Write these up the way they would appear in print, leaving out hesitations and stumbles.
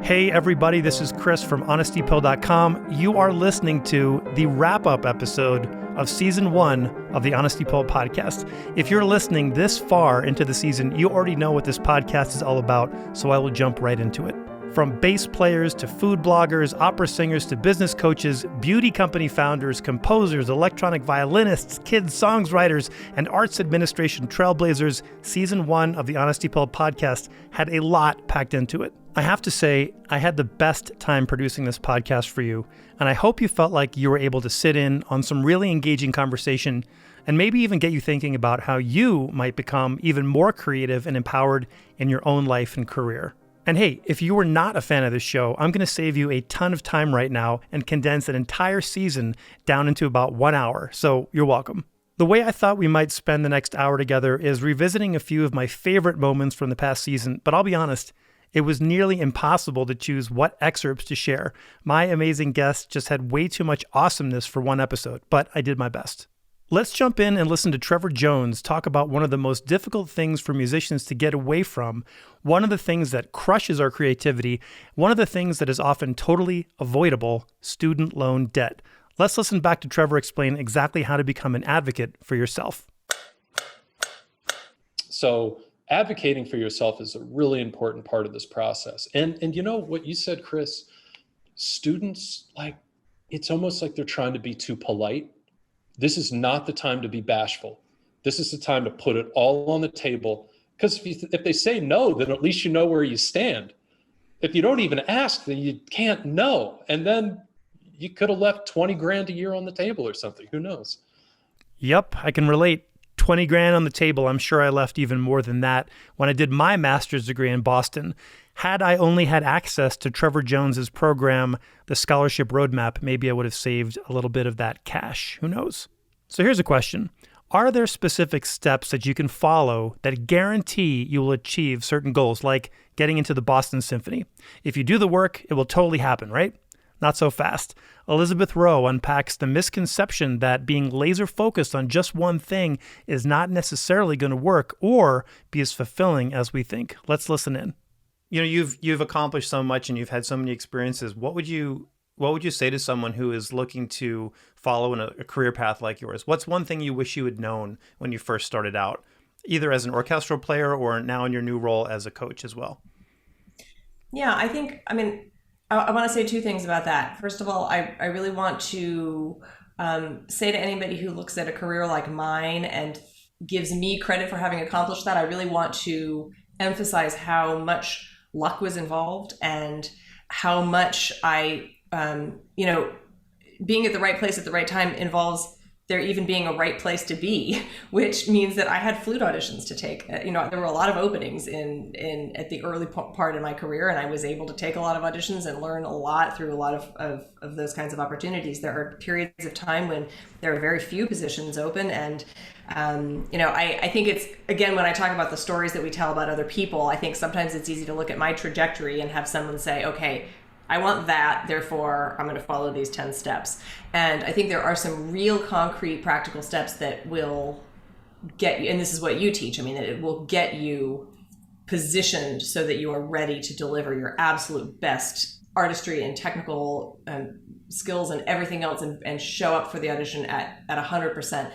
Hey everybody, this is Chris from honestypill.com. You are listening to the wrap-up episode of Season 1 of the Honesty Pill podcast. If you're listening this far into the season, you already know what this podcast is all about, so I will jump right into it. From bass players to food bloggers, opera singers to business coaches, beauty company founders, composers, electronic violinists, kids songwriters, and arts administration trailblazers, Season 1 of the Honesty Pill podcast had a lot packed into it. I have to say, I had the best time producing this podcast for you, and I hope you felt like you were able to sit in on some really engaging conversation and maybe even get you thinking about how you might become even more creative and empowered in your own life and career. And hey, if you were not a fan of this show, I'm going to save you a ton of time right now and condense an entire season down into about 1 hour, so you're welcome. The way I thought we might spend the next hour together is revisiting a few of my favorite moments from the past season, but I'll be honest, it was nearly impossible to choose what excerpts to share. My amazing guests just had way too much awesomeness for one episode, but I did my best. Let's jump in and listen to Trevor Jones talk about one of the most difficult things for musicians to get away from, one of the things that crushes our creativity, one of the things that is often totally avoidable, student loan debt. Let's listen back to Trevor explain exactly how to become an advocate for yourself. So advocating for yourself is a really important part of this process. And you know what you said, Chris, students, it's almost like they're trying to be too polite. This is not the time to be bashful. This is the time to put it all on the table. Because if they say no, then at least you know where you stand. If you don't even ask, then you can't know. And then you could have left 20 grand a year on the table or something. Who knows? Yep, I can relate. 20 grand on the table. I'm sure I left even more than that when I did my master's degree in Boston. Had I only had access to Trevor Jones's program, the Scholarship Roadmap, maybe I would have saved a little bit of that cash. Who knows? So here's a question. Are there specific steps that you can follow that guarantee you will achieve certain goals, like getting into the Boston Symphony? If you do the work, it will totally happen, right? Not so fast. Elizabeth Rowe unpacks the misconception that being laser focused on just one thing is not necessarily going to work or be as fulfilling as we think. Let's listen in. You know, you've accomplished so much and you've had so many experiences. What would you say to someone who is looking to follow in a career path like yours? What's one thing you wish you had known when you first started out, either as an orchestral player or now in your new role as a coach as well? Yeah, I want to say two things about that. First of all, I really want to say to anybody who looks at a career like mine and gives me credit for having accomplished that, I really want to emphasize how much luck was involved and how much being at the right place at the right time involves there even being a right place to be, which means that I had flute auditions to take. There were a lot of openings at the early part of my career, and I was able to take a lot of auditions and learn a lot through a lot of those kinds of opportunities. There are periods of time when there are very few positions open, and I think it's, again, when I talk about the stories that we tell about other people, I think sometimes it's easy to look at my trajectory and have someone say, okay, I want that, therefore I'm going to follow these 10 steps. And I think there are some real concrete practical steps that will get you, and this is what you teach, it will get you positioned so that you are ready to deliver your absolute best artistry and technical skills and everything else and show up for the audition at 100%.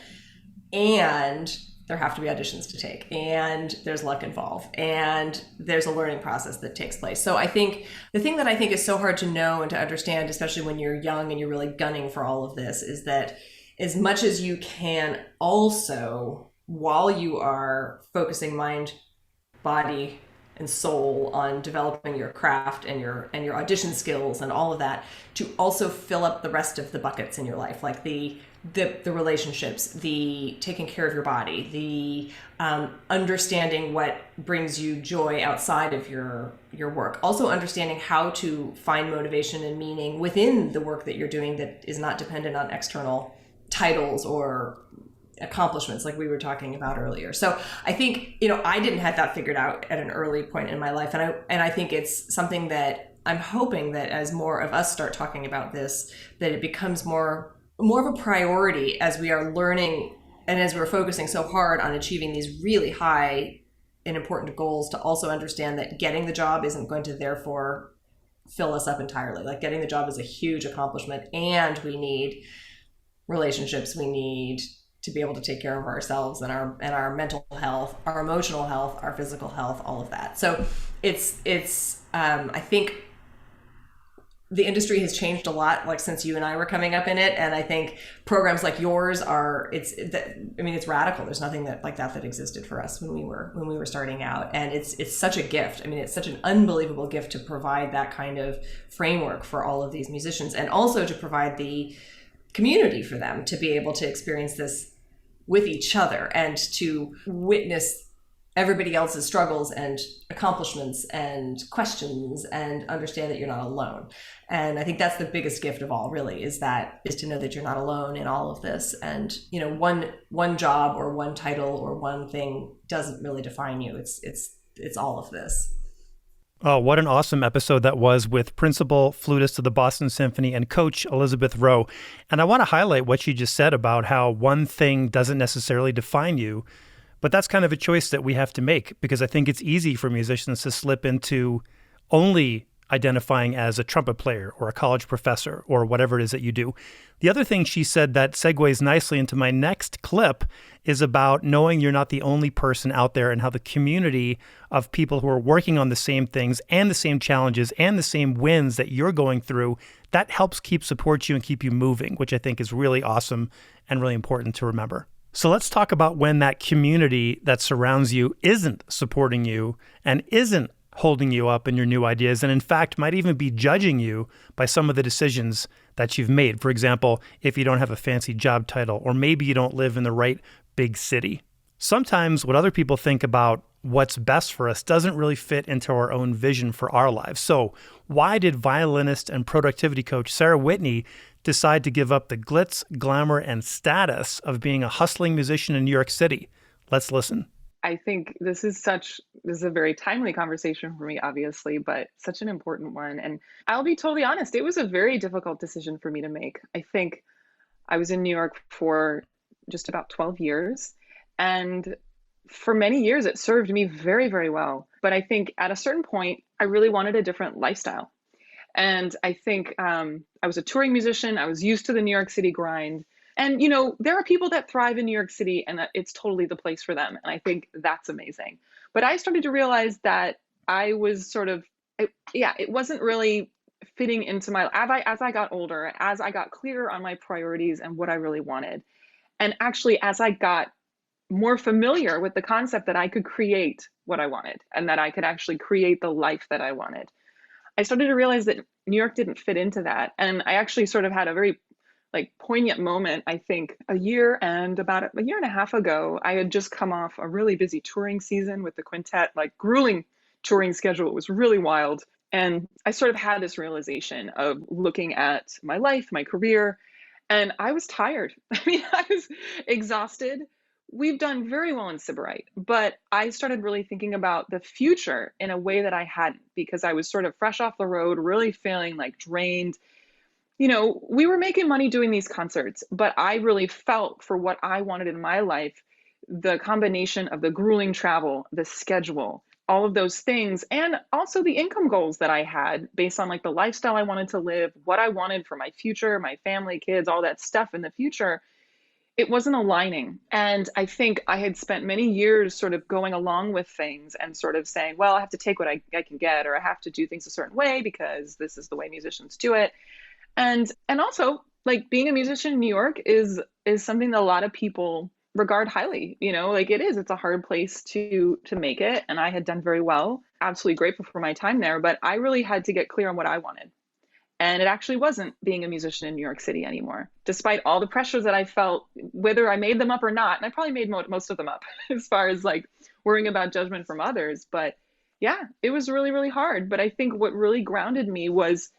And there have to be auditions to take, and there's luck involved, and there's a learning process that takes place. So I think the thing that I think is so hard to know and to understand, especially when you're young and you're really gunning for all of this, is that as much as you can also, while you are focusing mind, body, and soul on developing your craft and your audition skills and all of that, to also fill up the rest of the buckets in your life, like the relationships, the taking care of your body, the understanding what brings you joy outside of your work. Also understanding how to find motivation and meaning within the work that you're doing that is not dependent on external titles or accomplishments like we were talking about earlier. So I think, I didn't have that figured out at an early point in my life. And I think it's something that I'm hoping that as more of us start talking about this, that it becomes more of a priority as we are learning and as we're focusing so hard on achieving these really high and important goals, to also understand that getting the job isn't going to therefore fill us up entirely. Like getting the job is a huge accomplishment, and we need relationships. We need to be able to take care of ourselves and our mental health, our emotional health, our physical health, all of that. So it's I think the industry has changed a lot, like since you and I were coming up in it. And I think programs like yours it's radical. There's nothing like that existed for us when we were starting out. And it's such a gift. I mean, it's such an unbelievable gift to provide that kind of framework for all of these musicians, and also to provide the community for them to be able to experience this with each other and to witness everybody else's struggles and accomplishments and questions and understand that you're not alone. And I think that's the biggest gift of all, really, is to know that you're not alone in all of this. And, one job or one title or one thing doesn't really define you. It's all of this. Oh, what an awesome episode that was with principal flutist of the Boston Symphony and coach Elizabeth Rowe. And I want to highlight what she just said about how one thing doesn't necessarily define you, but that's kind of a choice that we have to make, because I think it's easy for musicians to slip into only identifying as a trumpet player or a college professor or whatever it is that you do. The other thing she said that segues nicely into my next clip is about knowing you're not the only person out there, and how the community of people who are working on the same things and the same challenges and the same wins that you're going through, that helps support you and keep you moving, which I think is really awesome and really important to remember. So let's talk about when that community that surrounds you isn't supporting you and isn't holding you up in your new ideas, and in fact might even be judging you by some of the decisions that you've made. For example, if you don't have a fancy job title, or maybe you don't live in the right big city. Sometimes what other people think about what's best for us doesn't really fit into our own vision for our lives. So why did violinist and productivity coach Sarah Whitney decide to give up the glitz, glamour, and status of being a hustling musician in New York City? Let's listen. I think this is a very timely conversation for me, obviously, but such an important one. And I'll be totally honest, it was a very difficult decision for me to make. I think I was in New York for just about 12 years. And for many years, it served me very, very well. But I think at a certain point, I really wanted a different lifestyle. And I think I was a touring musician. I was used to the New York City grind. And, there are people that thrive in New York City, and it's totally the place for them. And I think that's amazing. But I started to realize that I was it wasn't really fitting into as I got older, as I got clearer on my priorities and what I really wanted. And actually, as I got more familiar with the concept that I could create what I wanted and that I could actually create the life that I wanted, I started to realize that New York didn't fit into that. And I actually sort of had a very poignant moment. I think about a year and a half ago, I had just come off a really busy touring season with the quintet, grueling touring schedule. It was really wild. And I sort of had this realization of looking at my life, my career, and I was tired. I was exhausted. We've done very well in Sybarite, but I started really thinking about the future in a way that I hadn't, because I was sort of fresh off the road, really feeling drained. We were making money doing these concerts, but I really felt for what I wanted in my life, the combination of the grueling travel, the schedule, all of those things, and also the income goals that I had based on the lifestyle I wanted to live, what I wanted for my future, my family, kids, all that stuff in the future. It wasn't aligning. And I think I had spent many years sort of going along with things and sort of saying, well, I have to take what I can get, or I have to do things a certain way because this is the way musicians do it. And also, being a musician in New York is something that a lot of people regard highly. It's a hard place to make it. And I had done very well, absolutely grateful for my time there, but I really had to get clear on what I wanted. And it actually wasn't being a musician in New York City anymore, despite all the pressures that I felt, whether I made them up or not. And I probably made most of them up as far as worrying about judgment from others. But yeah, it was really, really hard. But I think what really grounded me was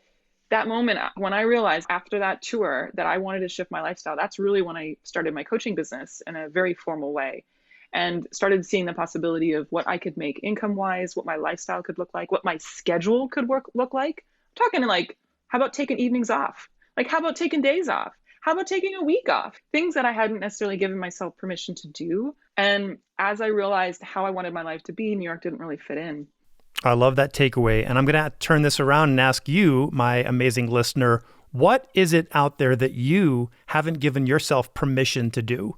that moment when I realized after that tour that I wanted to shift my lifestyle. That's really when I started my coaching business in a very formal way, and started seeing the possibility of what I could make income wise, what my lifestyle could look like, what my schedule could look like. I'm talking how about taking evenings off? How about taking days off? How about taking a week off? Things that I hadn't necessarily given myself permission to do. And as I realized how I wanted my life to be, New York didn't really fit in. I love that takeaway. And I'm going to turn this around and ask you, my amazing listener, what is it out there that you haven't given yourself permission to do?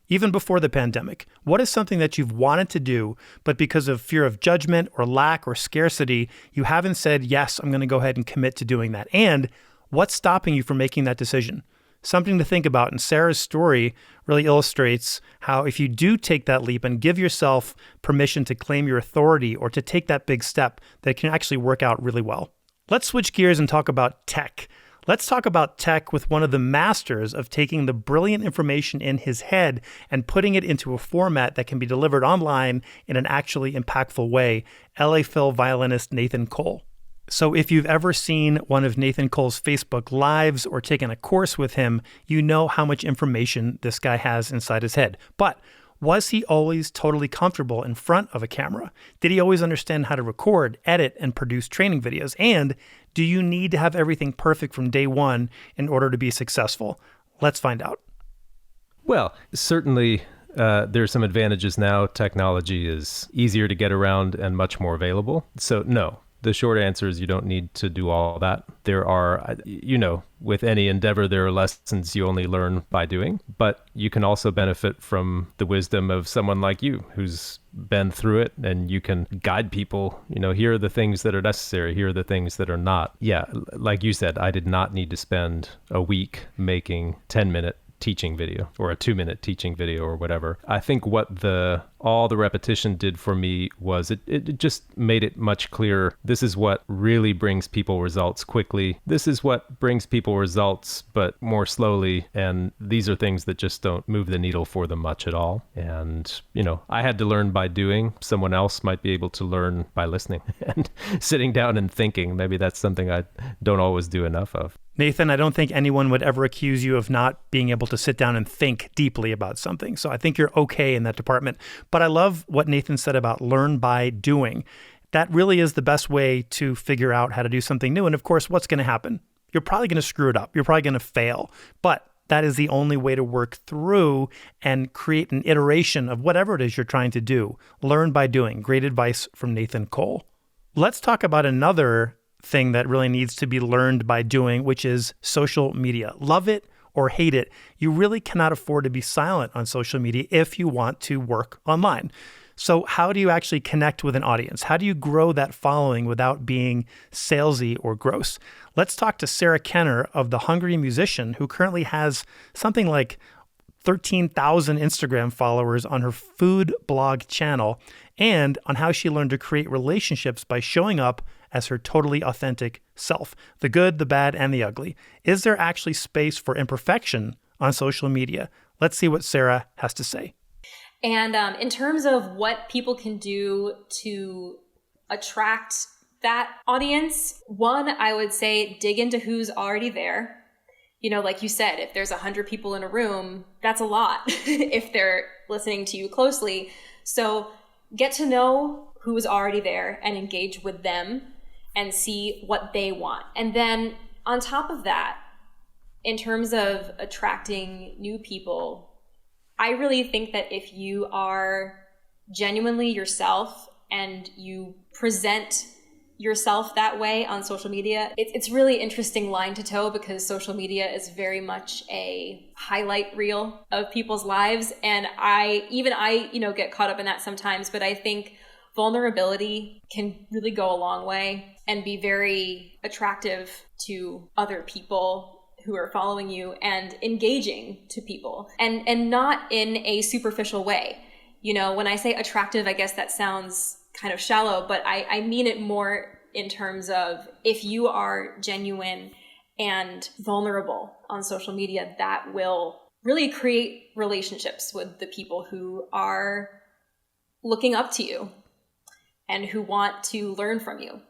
Even before the pandemic, what is something that you've wanted to do, but because of fear of judgment or lack or scarcity, you haven't said, yes, I'm going to go ahead and commit to doing that? And what's stopping you from making that decision? Something to think about. And Sarah's story really illustrates how if you do take that leap and give yourself permission to claim your authority or to take that big step, that can actually work out really well. Let's switch gears and talk about tech. Let's talk about tech with one of the masters of taking the brilliant information in his head and putting it into a format that can be delivered online in an actually impactful way, LA Phil violinist Nathan Cole. So if you've ever seen one of Nathan Cole's Facebook Lives or taken a course with him, you know how much information this guy has inside his head. But was he always totally comfortable in front of a camera? Did he always understand how to record, edit, and produce training videos? And do you need to have everything perfect from day one in order to be successful? Let's find out. Well, certainly there's some advantages now. Technology is easier to get around and much more available. So no, the short answer is you don't need to do all that. There are, with any endeavor, there are lessons you only learn by doing, but you can also benefit from the wisdom of someone like you who's been through it, and you can guide people, here are the things that are necessary, here are the things that are not. Yeah, like you said, I did not need to spend a week making 10-minute teaching video or a 2-minute teaching video or whatever. I think what all the repetition did for me was it just made it much clearer. This is what really brings people results quickly. This is what brings people results, but more slowly. And these are things that just don't move the needle for them much at all. And, I had to learn by doing. Someone else might be able to learn by listening and sitting down and thinking. Maybe that's something I don't always do enough of. Nathan, I don't think anyone would ever accuse you of not being able to sit down and think deeply about something. So I think you're okay in that department. But I love what Nathan said about learn by doing. That really is the best way to figure out how to do something new. And of course, what's going to happen? You're probably going to screw it up. You're probably going to fail. But that is the only way to work through and create an iteration of whatever it is you're trying to do. Learn by doing. Great advice from Nathan Cole. Let's talk about another thing that really needs to be learned by doing, which is social media. Love it or hate it, you really cannot afford to be silent on social media if you want to work online. So how do you actually connect with an audience? How do you grow that following without being salesy or gross? Let's talk to Sarah Kenner of The Hungry Musician, who currently has something like 13,000 Instagram followers on her food blog channel, and on how she learned to create relationships by showing up as her totally authentic self, the good, the bad, and the ugly. Is there actually space for imperfection on social media? Let's see what Sarah has to say. And in terms of what people can do to attract that audience, one, I would say dig into who's already there. Like you said, if there's 100 people in a room, that's a lot if they're listening to you closely. So get to know who is already there and engage with them and see what they want. And then on top of that, in terms of attracting new people, I really think that if you are genuinely yourself and you present yourself that way on social media, it's really interesting line to toe, because social media is very much a highlight reel of people's lives. And I get caught up in that sometimes, but I think vulnerability can really go a long way and be very attractive to other people who are following you and engaging to people, and not in a superficial way. When I say attractive, I guess that sounds kind of shallow, but I mean it more in terms of if you are genuine and vulnerable on social media, that will really create relationships with the people who are looking up to you and who want to learn from you.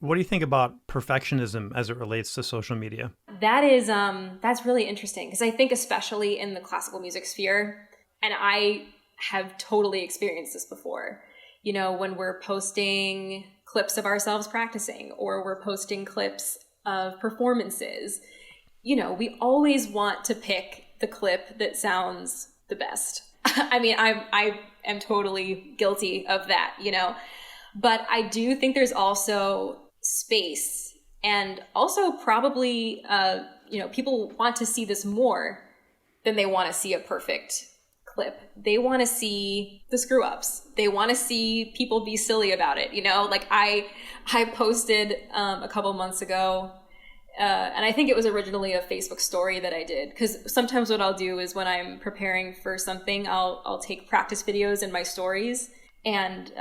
What do you think about perfectionism as it relates to social media? That's really interesting, because I think especially in the classical music sphere, and I have totally experienced this before, when we're posting clips of ourselves practicing, or we're posting clips of performances, we always want to pick the clip that sounds the best. I mean, I am totally guilty of that, But I do think there's also space, and also probably, people want to see this more than they want to see a perfect clip. They want to see the screw ups. They want to see people be silly about it. Like I posted a couple months ago, and I think it was originally a Facebook story that I did, because sometimes what I'll do is when I'm preparing for something, I'll take practice videos in my stories. And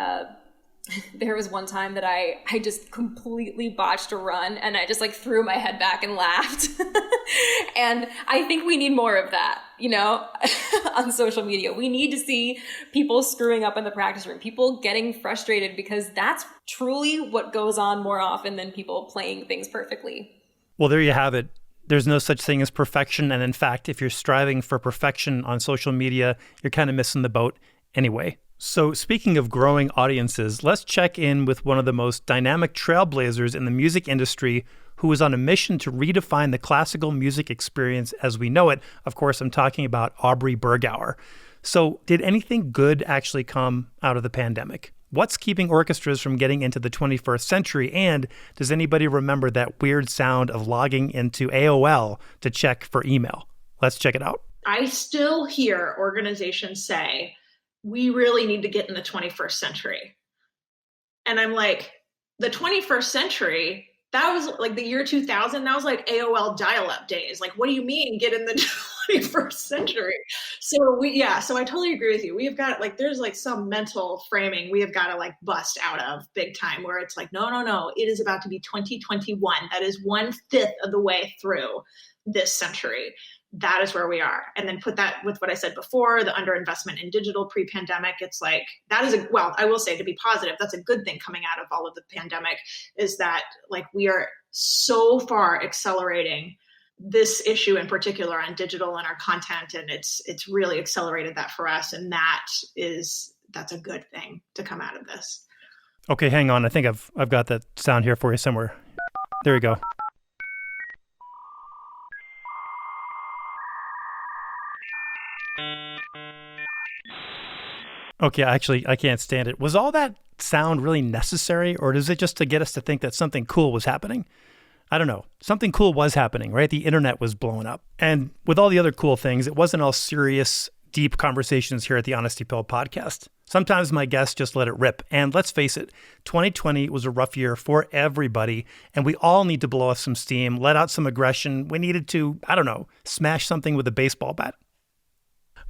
there was one time that I just completely botched a run, and I just like threw my head back and laughed. And I think we need more of that, on social media. We need to see people screwing up in the practice room, people getting frustrated, because that's truly what goes on more often than people playing things perfectly. Well, there you have it. There's no such thing as perfection. And in fact, if you're striving for perfection on social media, you're kind of missing the boat anyway. So speaking of growing audiences, let's check in with one of the most dynamic trailblazers in the music industry, who is on a mission to redefine the classical music experience as we know it. Of course, I'm talking about Aubrey Bergauer. So did anything good actually come out of the pandemic? What's keeping orchestras from getting into the 21st century? And does anybody remember that weird sound of logging into AOL to check for email? Let's check it out. I still hear organizations say, we really need to get in the 21st century. And I'm like, the 21st century, that was like the year 2000. That was like AOL dial-up days. Like, what do you mean get in the 21st century? So I totally agree with you. We have got there's like some mental framing we have got to like bust out of big time, where it's like, no, it is about to be 2021. That is 1/5 of the way through this century. That is where we are. And then put that with what I said before, the underinvestment in digital pre-pandemic. It's like, that is I will say, to be positive, that's a good thing coming out of all of the pandemic, is that like we are so far accelerating this issue in particular on digital and our content. And it's really accelerated that for us. And that's a good thing to come out of this. Okay, hang on. I think I've got that sound here for you somewhere. There you go. Okay, actually, I can't stand it. Was all that sound really necessary, or is it just to get us to think that something cool was happening? I don't know. Something cool was happening, right? The internet was blowing up. And with all the other cool things, it wasn't all serious, deep conversations here at the Honesty Pill podcast. Sometimes my guests just let it rip. And let's face it, 2020 was a rough year for everybody, and we all need to blow off some steam, let out some aggression. We needed to, smash something with a baseball bat.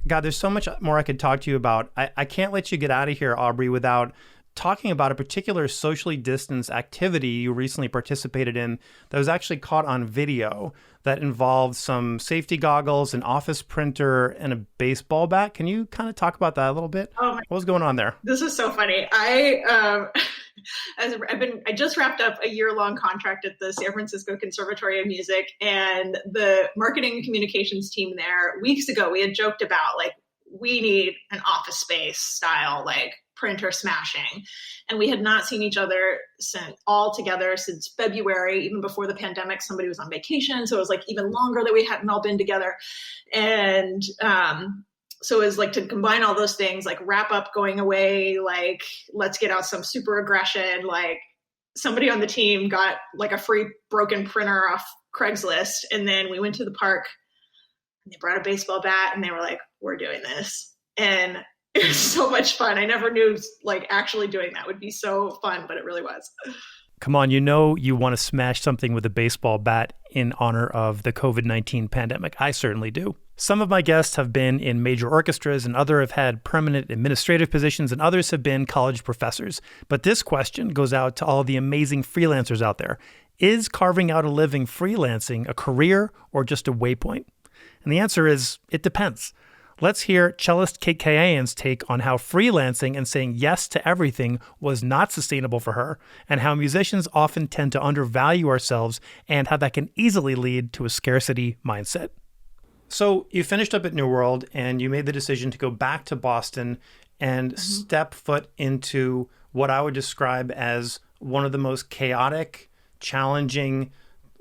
God, there's so much more I could talk to you about. I can't let you get out of here, Aubrey, without talking about a particular socially distanced activity you recently participated in that was actually caught on video that involved some safety goggles, an office printer, and a baseball bat. Can you kind of talk about that a little bit? What was going on there? This is so funny. I just wrapped up a year-long contract at the San Francisco Conservatory of Music, and the marketing and communications team there, weeks ago, we had joked about like, we need an Office Space style, like printer smashing. And we had not seen each other since February, even before the pandemic. Somebody was on vacation. So it was like even longer that we hadn't all been together. And, so it was like to combine all those things, like wrap up going away, like let's get out some super aggression. Like somebody on the team got like a free broken printer off Craigslist. And then we went to the park and they brought a baseball bat and they were like, we're doing this. And it was so much fun. I never knew like actually doing that would be so fun, but it really was. Come on, you want to smash something with a baseball bat in honor of the COVID-19 pandemic. I certainly do. Some of my guests have been in major orchestras, and others have had permanent administrative positions, and others have been college professors. But this question goes out to all the amazing freelancers out there. Is carving out a living freelancing a career or just a waypoint? And the answer is, it depends. Let's hear cellist Kate Kayan's take on how freelancing and saying yes to everything was not sustainable for her, and how musicians often tend to undervalue ourselves and how that can easily lead to a scarcity mindset. So you finished up at New World and you made the decision to go back to Boston and step foot into what I would describe as one of the most chaotic, challenging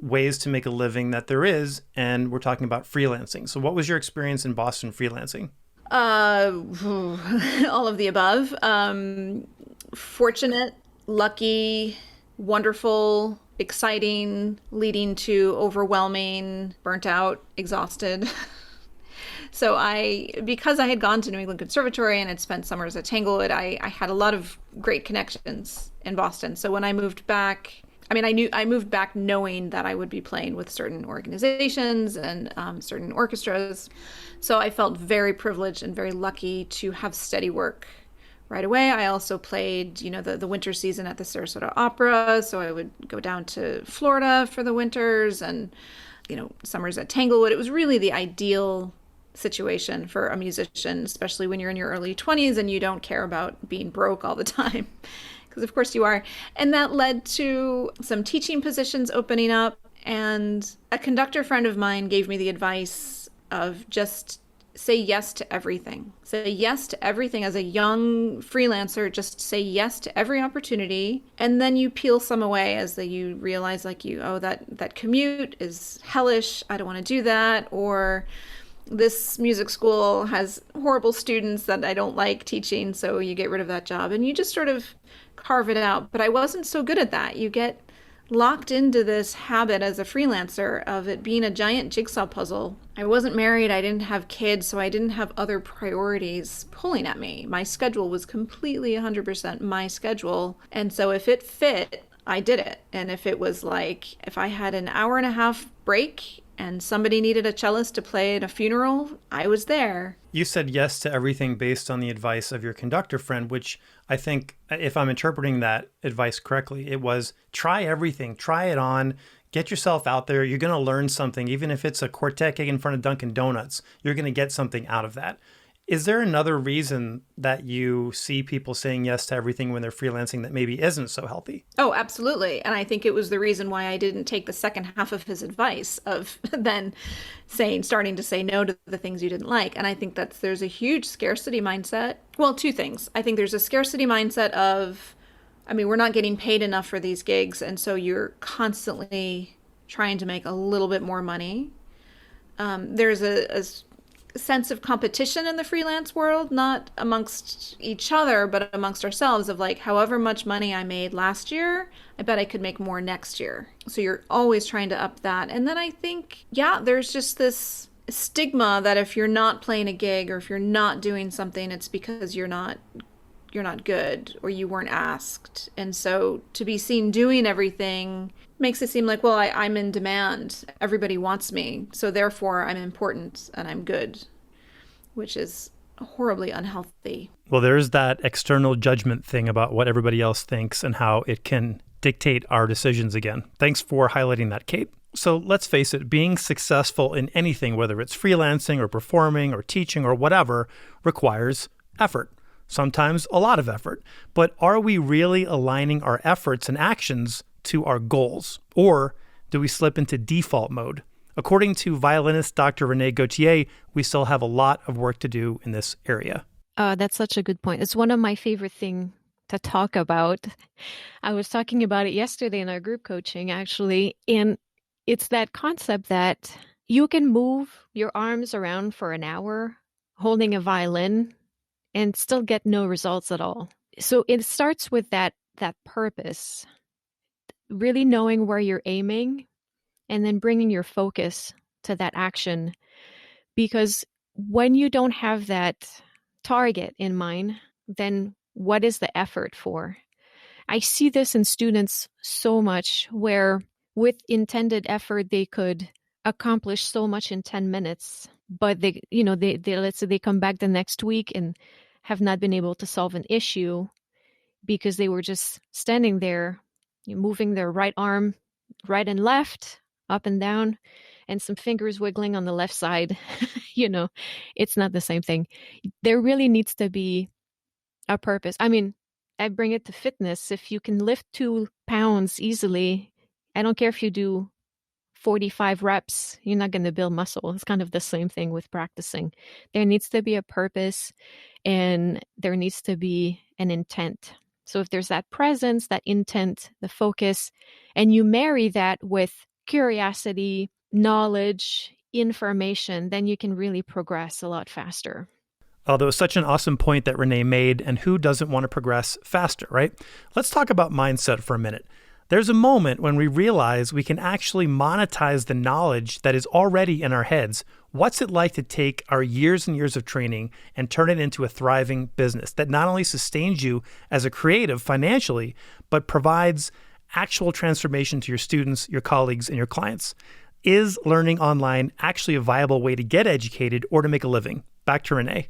ways to make a living that there is, and we're talking about freelancing. So what was your experience in Boston freelancing? All of the above. Fortunate lucky, wonderful, exciting, leading to overwhelming, burnt out, exhausted. So because I had gone to New England Conservatory and had spent summers at Tanglewood, I had a lot of great connections in Boston. So when I moved back, I moved back knowing that I would be playing with certain organizations and certain orchestras. So I felt very privileged and very lucky to have steady work right away. I also played, the winter season at the Sarasota Opera. So I would go down to Florida for the winters and, summers at Tanglewood. It was really the ideal situation for a musician, especially when you're in your early 20s and you don't care about being broke all the time. Because of course you are. And that led to some teaching positions opening up. And a conductor friend of mine gave me the advice of just say yes to everything. Say yes to everything as a young freelancer. Just say yes to every opportunity. And then you peel some away as you realize that commute is hellish. I don't want to do that. Or this music school has horrible students that I don't like teaching. So you get rid of that job and you just sort of carve it out. But I wasn't so good at that. You get locked into this habit as a freelancer of it being a giant jigsaw puzzle. I wasn't married. I didn't have kids. So I didn't have other priorities pulling at me. My schedule was completely 100% my schedule. And so if it fit, I did it. And if it was if I had an hour and a half break and somebody needed a cellist to play at a funeral, I was there. You said yes to everything based on the advice of your conductor friend, which I think, if I'm interpreting that advice correctly, it was try everything, try it on, get yourself out there. You're going to learn something. Even if it's a quartet gig in front of Dunkin' Donuts, you're going to get something out of that. Is there another reason that you see people saying yes to everything when they're freelancing that maybe isn't so healthy? Oh, absolutely. And I think it was the reason why I didn't take the second half of his advice of then starting to say no to the things you didn't like. And I think there's a huge scarcity mindset. Well, two things. I think there's a scarcity mindset of, we're not getting paid enough for these gigs. And so you're constantly trying to make a little bit more money. There's a sense of competition in the freelance world, not amongst each other, but amongst ourselves of however much money I made last year, I bet I could make more next year. So you're always trying to up that. And then I think, there's just this stigma that if you're not playing a gig or if you're not doing something, it's because you're not good or you weren't asked. And so to be seen doing everything makes it seem I'm in demand. Everybody wants me. So therefore I'm important and I'm good, which is horribly unhealthy. Well, there's that external judgment thing about what everybody else thinks and how it can dictate our decisions again. Thanks for highlighting that, Kate. So let's face it, being successful in anything, whether it's freelancing or performing or teaching or whatever, requires effort. Sometimes a lot of effort. But are we really aligning our efforts and actions to our goals? Or do we slip into default mode? According to violinist Dr. Renee Gauthier, we still have a lot of work to do in this area. That's such a good point. It's one of my favorite things to talk about. I was talking about it yesterday in our group coaching, actually. And it's that concept that you can move your arms around for an hour holding a violin and still get no results at all. So it starts with that purpose, really knowing where you're aiming and then bringing your focus to that action. Because when you don't have that target in mind, then what is the effort for? I see this in students so much where with intended effort, they could accomplish so much in 10 minutes, but they let's say they come back the next week and have not been able to solve an issue because they were just standing there, moving their right arm right and left, up and down, and some fingers wiggling on the left side. It's not the same thing. There really needs to be a purpose. I bring it to fitness. If you can lift 2 pounds easily, I don't care if you do 45 reps, you're not going to build muscle. It's kind of the same thing with practicing. There needs to be a purpose and there needs to be an intent. So if there's that presence, that intent, the focus, and you marry that with curiosity, knowledge, information, then you can really progress a lot faster. Although it's such an awesome point that Renee made, and who doesn't want to progress faster, right? Let's talk about mindset for a minute. There's a moment when we realize we can actually monetize the knowledge that is already in our heads. What's it like to take our years and years of training and turn it into a thriving business that not only sustains you as a creative financially, but provides actual transformation to your students, your colleagues, and your clients? Is learning online actually a viable way to get educated or to make a living? Back to Renee.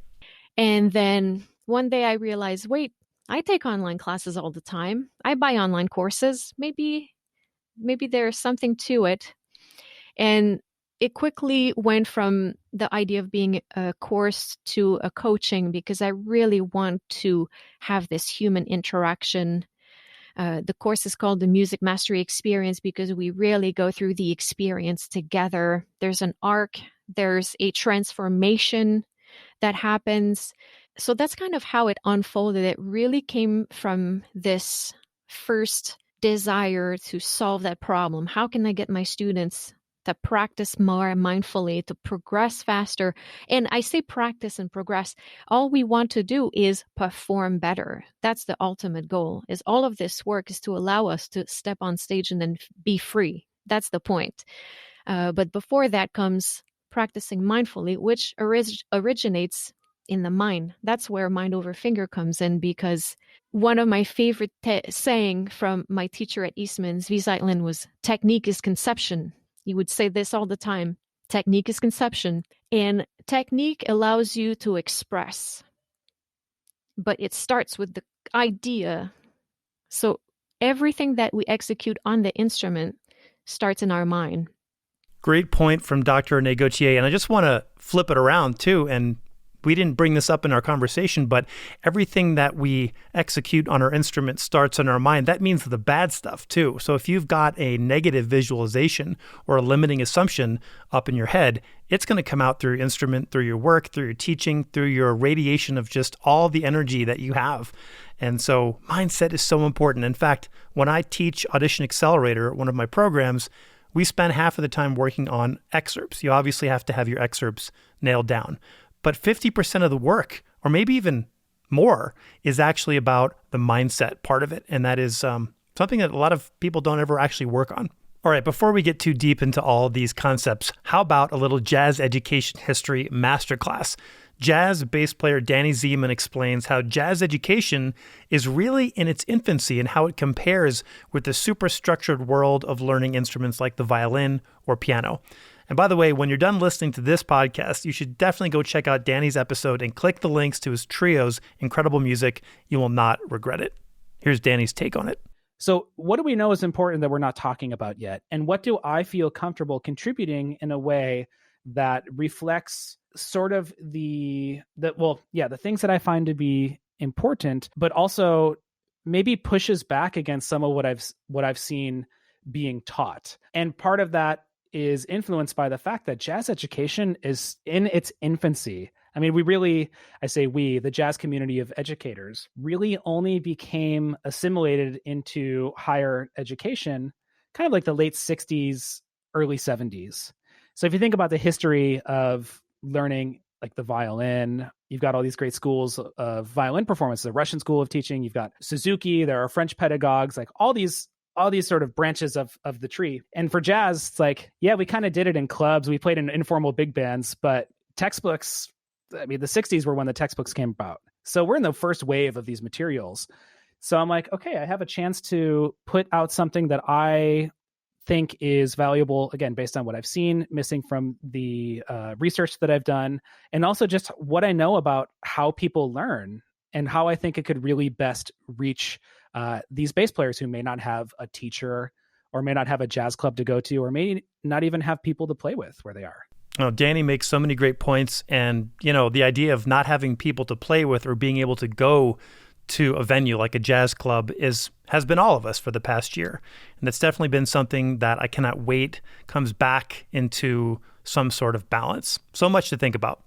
And then one day I realized, wait, I take online classes all the time. I buy online courses. Maybe there's something to it. And it quickly went from the idea of being a course to a coaching, because I really want to have this human interaction. The course is called the Music Mastery Experience because we really go through the experience together. There's an arc, there's a transformation that happens. So that's kind of how it unfolded. It really came from this first desire to solve that problem. How can I get my students to practice more mindfully, to progress faster? And I say practice and progress. All we want to do is perform better. That's the ultimate goal. Is all of this work is to allow us to step on stage and then be free. That's the point. But before that comes practicing mindfully, which originates in the mind. That's where mind over finger comes in, because one of my favorite saying from my teacher at Eastman's, V. Zeitlin, was technique is conception. He would say this all the time. Technique is conception. And technique allows you to express. But it starts with the idea. So everything that we execute on the instrument starts in our mind. Great point from Dr. Renee Gauthier. And I just want to flip it around too. And we didn't bring this up in our conversation, but everything that we execute on our instrument starts in our mind. That means the bad stuff too. So if you've got a negative visualization or a limiting assumption up in your head, it's going to come out through your instrument, through your work, through your teaching, through your radiation of just all the energy that you have. And so mindset is so important. In fact, when I teach Audition Accelerator, one of my programs, we spend half of the time working on excerpts. You obviously have to have your excerpts nailed down. But 50% of the work, or maybe even more, is actually about the mindset part of it. And that is something that a lot of people don't ever actually work on. All right, before we get too deep into all of these concepts, how about a little jazz education history masterclass? Jazz bass player Danny Zeman explains how jazz education is really in its infancy and how it compares with the superstructured world of learning instruments like the violin or piano. And by the way, when you're done listening to this podcast, you should definitely go check out Danny's episode and click the links to his trio's incredible music. You will not regret it. Here's Danny's take on it. So what do we know is important that we're not talking about yet? And what do I feel comfortable contributing in a way that reflects sort of the things that I find to be important, but also maybe pushes back against some of what I've seen being taught. And part of that is influenced by the fact that jazz education is in its infancy. I mean, the jazz community of educators really only became assimilated into higher education kind of like the late 60s, early 70s. So if you think about the history of learning, like the violin, you've got all these great schools of violin performance, the Russian school of teaching, you've got Suzuki, there are French pedagogues, like all these sort of branches of the tree. And for jazz, it's like, yeah, we kind of did it in clubs. We played in informal big bands, but textbooks, I mean, the 60s were when the textbooks came about. So we're in the first wave of these materials. So I'm like, okay, I have a chance to put out something that I think is valuable, again, based on what I've seen, missing from the research that I've done, and also just what I know about how people learn and how I think it could really best reach these bass players who may not have a teacher or may not have a jazz club to go to, or may not even have people to play with where they are. Oh, Danny makes so many great points. And, the idea of not having people to play with or being able to go to a venue like a jazz club has been all of us for the past year. And that's definitely been something that I cannot wait comes back into some sort of balance. So much to think about.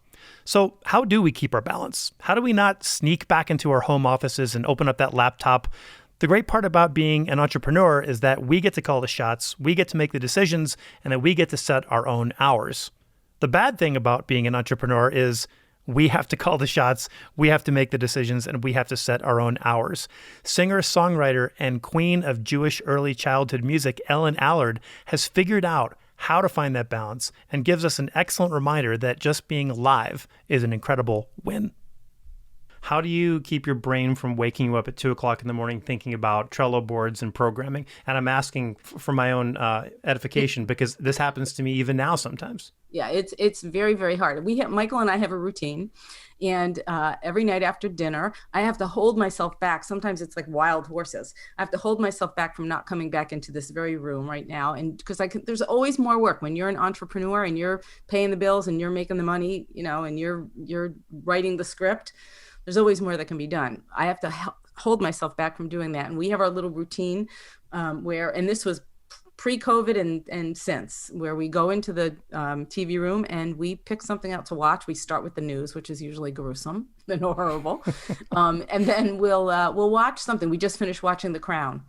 So how do we keep our balance? How do we not sneak back into our home offices and open up that laptop? The great part about being an entrepreneur is that we get to call the shots, we get to make the decisions, and then we get to set our own hours. The bad thing about being an entrepreneur is We have to call the shots, we have to make the decisions, and we have to set our own hours. Singer, songwriter, and queen of Jewish early childhood music, Ellen Allard, has figured out how to find that balance and gives us an excellent reminder that just being live is an incredible win. How do you keep your brain from waking you up at 2 o'clock in the morning thinking about Trello boards and programming? And I'm asking for my own edification because this happens to me even now sometimes. Yeah, it's very, very hard. Michael and I have a routine, and every night after dinner, I have to hold myself back. Sometimes it's like wild horses. I have to hold myself back from not coming back into this very room right now. And because there's always more work when you're an entrepreneur and you're paying the bills and you're making the money, and you're writing the script. There's always more that can be done. I have to hold myself back from doing that. And we have our little routine and this was pre-COVID and since, where we go into the TV room and we pick something out to watch. We start with the news, which is usually gruesome and horrible. And then we'll watch something. We just finished watching The Crown.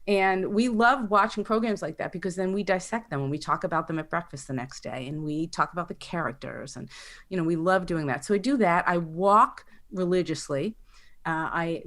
And we love watching programs like that because then we dissect them and we talk about them at breakfast the next day and we talk about the characters and, we love doing that. So I do that. I walk religiously. I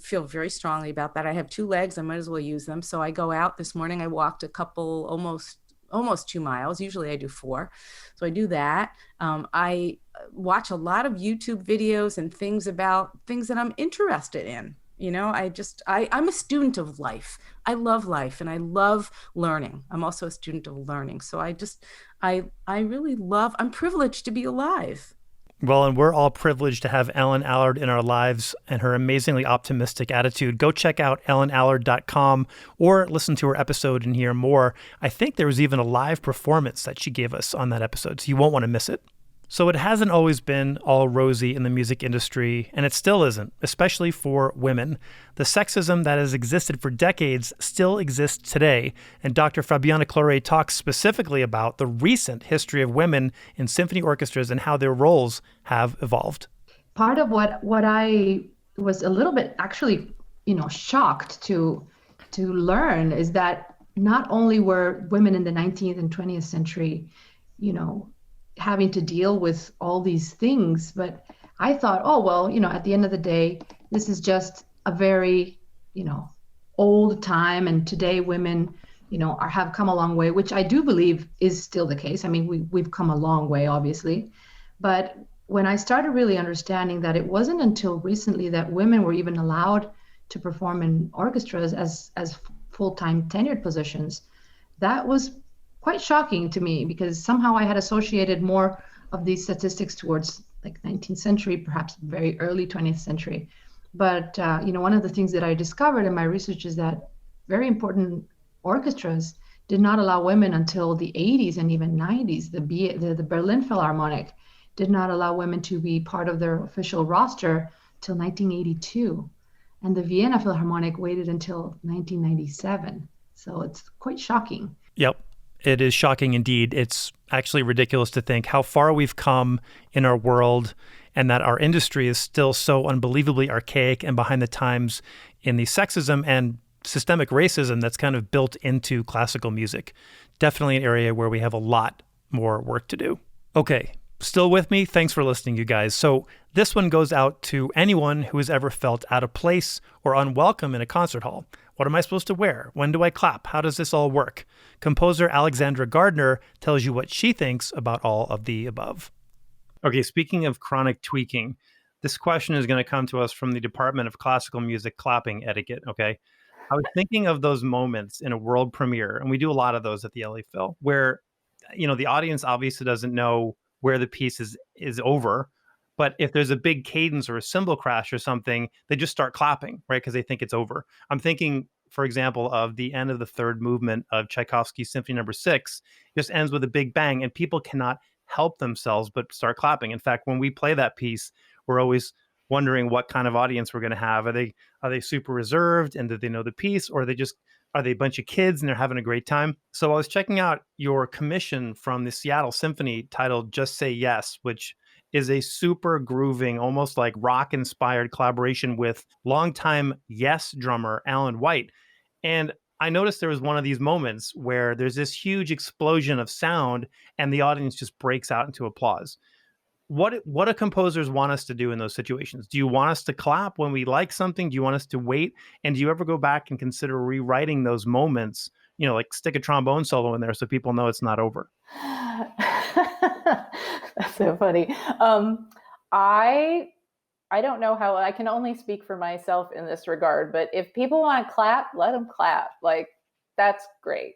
feel very strongly about that. I have 2 legs. I might as well use them. So I go out this morning. I walked a couple, almost 2 miles. Usually I do 4. So I do that. I watch a lot of YouTube videos and things about things that I'm interested in. I'm a student of life. I love life and I love learning. I'm also a student of learning. So I really love, I'm privileged to be alive. Well, and we're all privileged to have Ellen Allard in our lives and her amazingly optimistic attitude. Go check out ellenallard.com or listen to her episode and hear more. I think there was even a live performance that she gave us on that episode, so you won't want to miss it. So it hasn't always been all rosy in the music industry, and it still isn't, especially for women. The sexism that has existed for decades still exists today, and Dr. Fabiana Clore talks specifically about the recent history of women in symphony orchestras and how their roles have evolved. Part of what I was a little bit actually, shocked to learn is that not only were women in the 19th and 20th century, having to deal with all these things, but I thought, at the end of the day, this is just a very, old time, and today women, have come a long way, which I do believe is still the case. I mean, we've come a long way, obviously, but when I started really understanding that it wasn't until recently that women were even allowed to perform in orchestras as full-time tenured positions, that was quite shocking to me, because somehow I had associated more of these statistics towards like 19th century, perhaps very early 20th century. But, one of the things that I discovered in my research is that very important orchestras did not allow women until the 80s and even 90s. The Berlin Philharmonic did not allow women to be part of their official roster till 1982. And the Vienna Philharmonic waited until 1997. So it's quite shocking. Yep. It is shocking indeed. It's actually ridiculous to think how far we've come in our world and that our industry is still so unbelievably archaic and behind the times in the sexism and systemic racism that's kind of built into classical music. Definitely an area where we have a lot more work to do. Okay, still with me? Thanks for listening, you guys. So this one goes out to anyone who has ever felt out of place or unwelcome in a concert hall. What am I supposed to wear? When do I clap? How does this all work? Composer Alexandra Gardner tells you what she thinks about all of the above. Okay, speaking of chronic tweaking, this question is going to come to us from the Department of Classical Music clapping etiquette, okay? I was thinking of those moments in a world premiere, and we do a lot of those at the LA Phil, where, the audience obviously doesn't know where the piece is over, but if there's a big cadence or a cymbal crash or something, they just start clapping, right? Because they think it's over. I'm thinking, for example, of the end of the third movement of Tchaikovsky's Symphony No. 6. It just ends with a big bang, and people cannot help themselves but start clapping. In fact, when we play that piece, we're always wondering what kind of audience we're going to have. Are they super reserved and do they know the piece, or are they a bunch of kids and they're having a great time? So I was checking out your commission from the Seattle Symphony titled Just Say Yes, which is a super grooving, almost like rock-inspired collaboration with longtime Yes drummer Alan White. And I noticed there was one of these moments where there's this huge explosion of sound and the audience just breaks out into applause. what do composers want us to do in those situations? Do you want us to clap when we like something? Do you want us to wait? And do you ever go back and consider rewriting those moments? Like stick a trombone solo in there so people know it's not over. That's so funny. I don't know how. I can only speak for myself in this regard, but if people want to clap, let them clap. Like, that's great.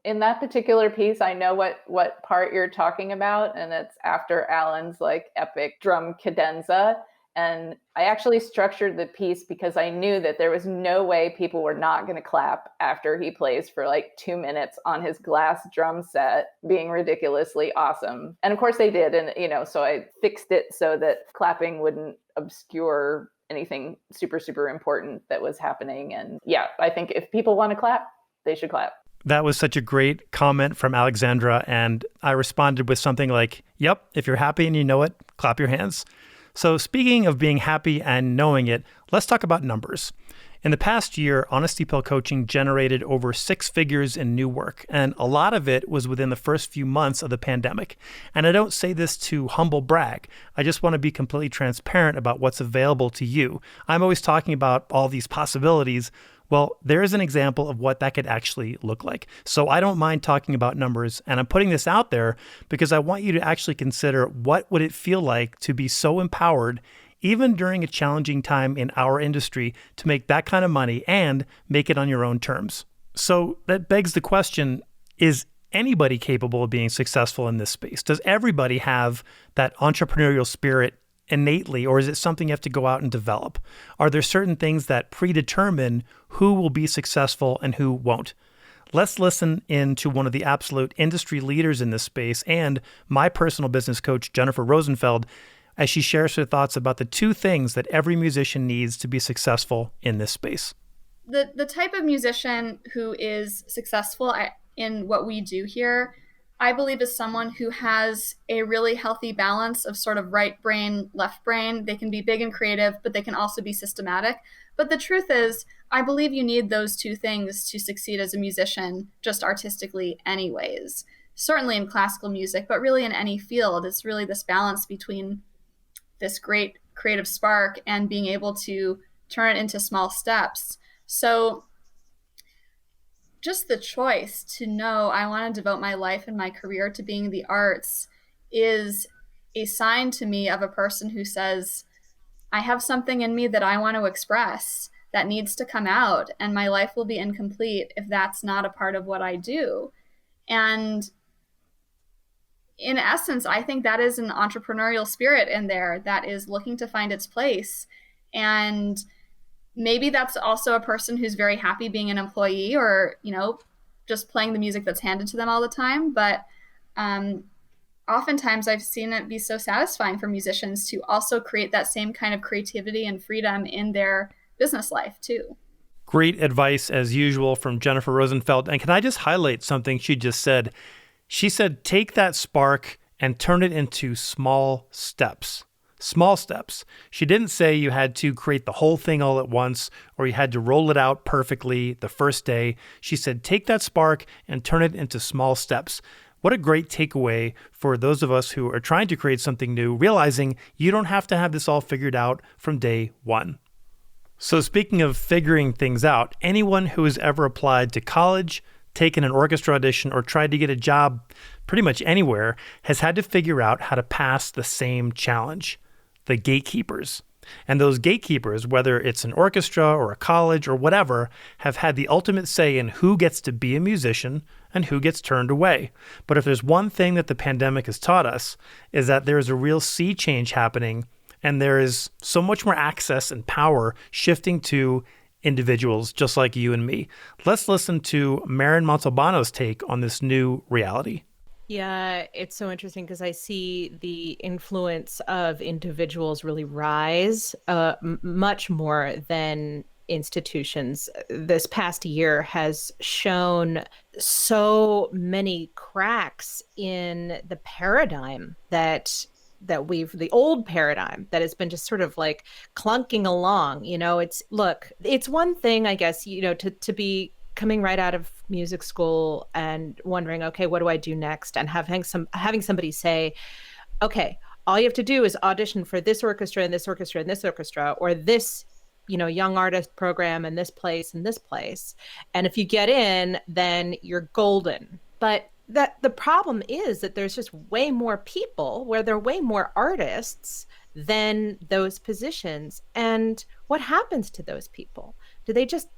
In that particular piece, I know what part you're talking about, and it's after Alan's like epic drum cadenza. And I actually structured the piece because I knew that there was no way people were not going to clap after he plays for like 2 minutes on his glass drum set, being ridiculously awesome. And of course they did. And, so I fixed it so that clapping wouldn't obscure anything super, super important that was happening. And yeah, I think if people want to clap, they should clap. That was such a great comment from Alexandra. And I responded with something like, yep, if you're happy and you know it, clap your hands. So speaking of being happy and knowing it, let's talk about numbers. In the past year, Honesty Pill Coaching generated over 6 figures in new work, and a lot of it was within the first few months of the pandemic. And I don't say this to humble brag. I just want to be completely transparent about what's available to you. I'm always talking about all these possibilities. Well, there is an example of what that could actually look like. So I don't mind talking about numbers, and I'm putting this out there because I want you to actually consider what would it feel like to be so empowered, even during a challenging time in our industry, to make that kind of money and make it on your own terms. So that begs the question, is anybody capable of being successful in this space? Does everybody have that entrepreneurial spirit innately, or is it something you have to go out and develop? Are there certain things that predetermine who will be successful and who won't? Let's listen in to one of the absolute industry leaders in this space and my personal business coach, Jennifer Rosenfeld, as she shares her thoughts about the 2 things that every musician needs to be successful in this space. The type of musician who is successful in what we do here, I believe, is someone who has a really healthy balance of sort of right brain, left brain. They can be big and creative, but they can also be systematic. But the truth is, I believe you need those 2 things to succeed as a musician, just artistically anyways. Certainly in classical music, but really in any field. It's really this balance between this great creative spark and being able to turn it into small steps. So just the choice to know I want to devote my life and my career to being the arts is a sign to me of a person who says, I have something in me that I want to express that needs to come out, and my life will be incomplete if that's not a part of what I do. And in essence, I think that is an entrepreneurial spirit in there that is looking to find its place. And maybe that's also a person who's very happy being an employee or, just playing the music that's handed to them all the time. But oftentimes I've seen it be so satisfying for musicians to also create that same kind of creativity and freedom in their business life too. Great advice as usual from Jennifer Rosenfeld. And can I just highlight something she just said? She said, take that spark and turn it into small steps. Small steps. She didn't say you had to create the whole thing all at once or you had to roll it out perfectly the first day. She said, take that spark and turn it into small steps. What a great takeaway for those of us who are trying to create something new, realizing you don't have to have this all figured out from day one. So speaking of figuring things out, anyone who has ever applied to college, taken an orchestra audition, or tried to get a job pretty much anywhere has had to figure out how to pass the same challenge, the gatekeepers. And those gatekeepers, whether it's an orchestra or a college or whatever, have had the ultimate say in who gets to be a musician and who gets turned away. But if there's one thing that the pandemic has taught us, is that there is a real sea change happening, and there is so much more access and power shifting to individuals just like you and me. Let's listen to Marin Montalbano's take on this new reality. Yeah, it's so interesting because I see the influence of individuals really rise much more than institutions. This past year has shown so many cracks in the paradigm that the old paradigm that has been just sort of like clunking along. It's one thing, I guess, to be coming right out of music school and wondering, okay, what do I do next? And having somebody say, okay, all you have to do is audition for this orchestra and this orchestra and this orchestra, or this, young artist program and this place and this place. And if you get in, then you're golden. But the problem is that there's just way more people, where there are way more artists than those positions. And what happens to those people? Do they just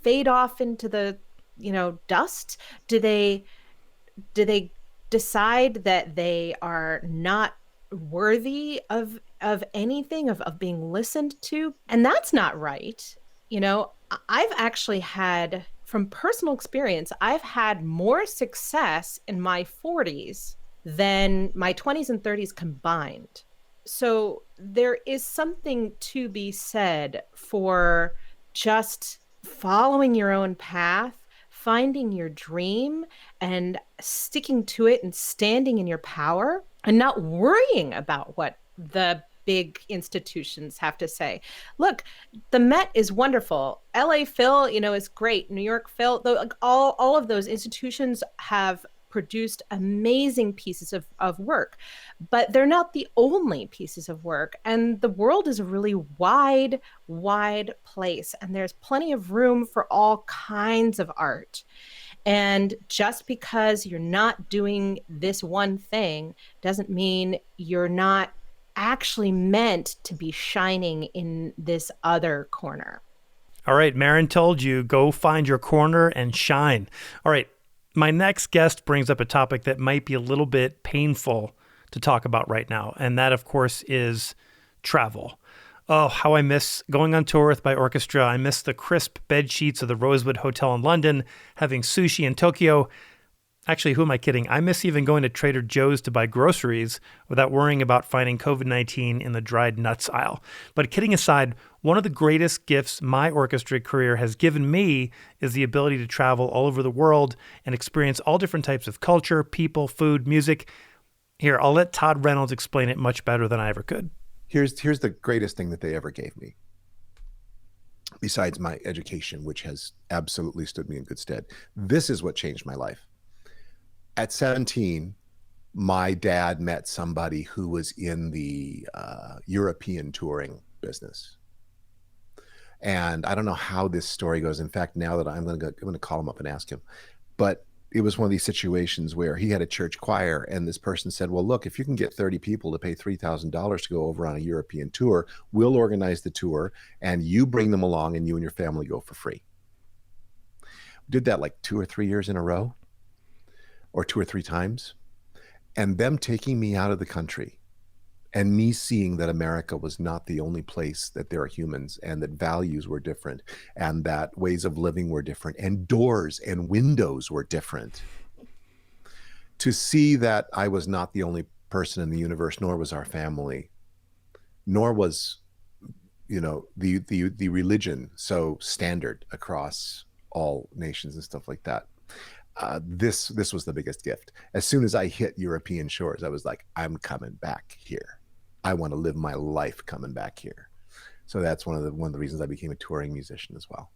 fade off into the, dust? Do they decide that they are not worthy of anything, of being listened to? And that's not right. I've actually had, from personal experience, I've had more success in my 40s than my 20s and 30s combined. So there is something to be said for just following your own path, finding your dream and sticking to it and standing in your power and not worrying about what the big institutions have to say. Look, the Met is wonderful. LA Phil, is great. New York Phil, though, all of those institutions have produced amazing pieces of work, but they're not the only pieces of work. And the world is a really wide place, and there's plenty of room for all kinds of art. And just because you're not doing this one thing doesn't mean you're not actually meant to be shining in this other corner. All right, Maren told you, go find your corner and shine. All right, my next guest brings up a topic that might be a little bit painful to talk about right now, and that, of course, is travel. Oh, how I miss going on tour with my orchestra. I miss the crisp bed sheets of the Rosewood Hotel in London, having sushi in Tokyo. Actually, who am I kidding? I miss even going to Trader Joe's to buy groceries without worrying about finding COVID-19 in the dried nuts aisle. But kidding aside, one of the greatest gifts my orchestra career has given me is the ability to travel all over the world and experience all different types of culture, people, food, music. Here, I'll let Todd Reynolds explain it much better than I ever could. Here's the greatest thing that they ever gave me, besides my education, which has absolutely stood me in good stead. This is what changed my life. At 17, my dad met somebody who was in the European touring business. And I don't know how this story goes. In fact, now that I'm going to call him up and ask him. But it was one of these situations where he had a church choir, and this person said, well, look, if you can get 30 people to pay $3,000 to go over on a European tour, we'll organize the tour and you bring them along and you and your family go for free. We did that like 2 or 3 years in a row, or 2 or 3 times. And them taking me out of the country and me seeing that America was not the only place that there are humans, and that values were different, and that ways of living were different, and doors and windows were different. To see that I was not the only person in the universe, nor was our family, nor was, the religion so standard across all nations and stuff like that. This was the biggest gift. As soon as I hit European shores, I was like, I'm coming back here. I want to live my life coming back here. So that's one of the reasons I became a touring musician as well.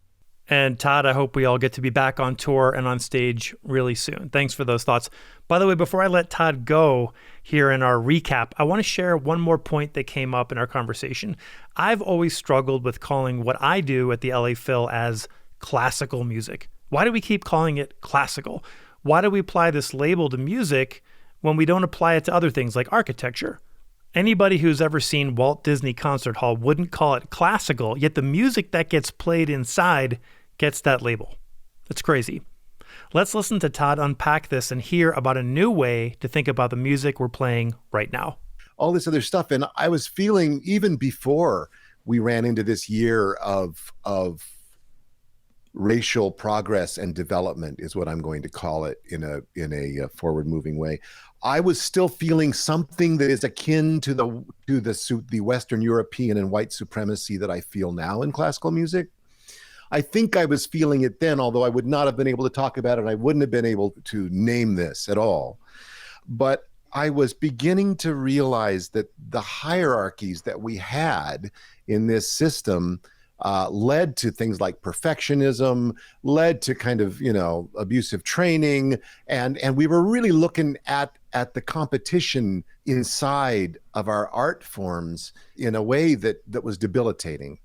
And Todd, I hope we all get to be back on tour and on stage really soon. Thanks for those thoughts. By the way, before I let Todd go here in our recap, I want to share one more point that came up in our conversation. I've always struggled with calling what I do at the LA Phil as classical music. Why do we keep calling it classical? Why do we apply this label to music when we don't apply it to other things like architecture? Anybody who's ever seen Walt Disney Concert Hall wouldn't call it classical, yet the music that gets played inside gets that label. It's crazy. Let's listen to Todd unpack this and hear about a new way to think about the music we're playing right now. All this other stuff. And I was feeling, even before we ran into this year of racial progress and development, is what I'm going to call it in a forward-moving way. I was still feeling something that is akin to the Western European and white supremacy that I feel now in classical music. I think I was feeling it then, although I would not have been able to talk about it. I wouldn't have been able to name this at all. But I was beginning to realize that the hierarchies that we had in this system led to things like perfectionism, led to kind of, abusive training. And we were really looking at at the competition inside of our art forms in a way that was debilitating.